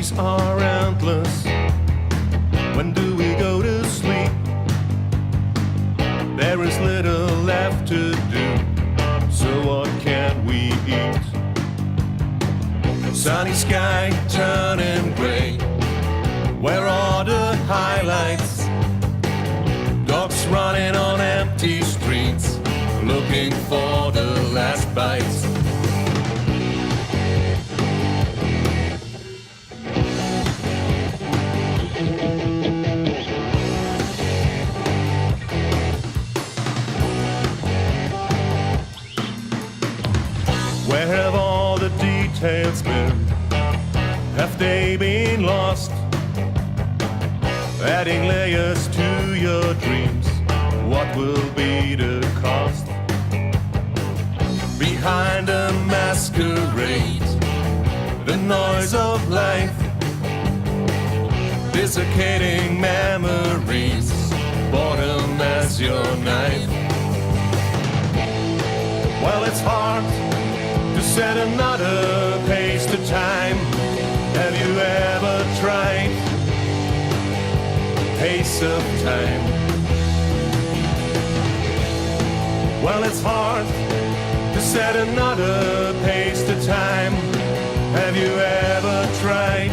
days are endless. When do we go to sleep? There is little left to do, so what can we eat? Sunny sky turning gray, where are the highlights? Dogs running on empty streets, looking for the last bites. Where have all the details been? Have they been lost? Adding layers to your dreams, what will be the cost? Behind a masquerade, the noise of life, desiccating memories, boredom as your knife. Well, it's hard to set another pace to time. Have you ever tried pace of time? Well, it's hard to set another pace to time. Have you ever tried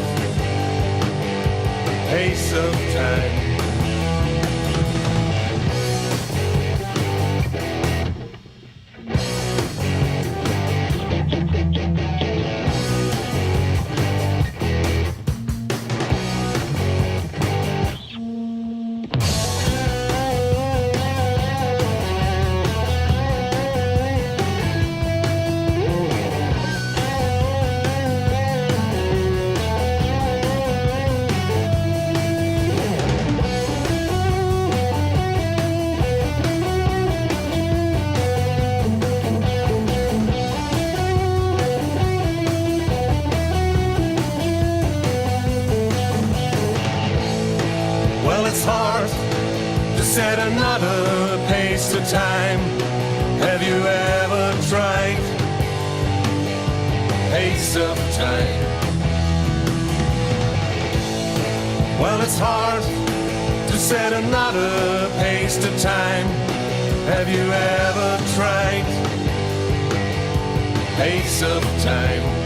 pace of time? Well, it's hard to set another pace to time. Have you ever tried pace of time? Well, it's hard to set another pace to time. Have you ever tried pace of time?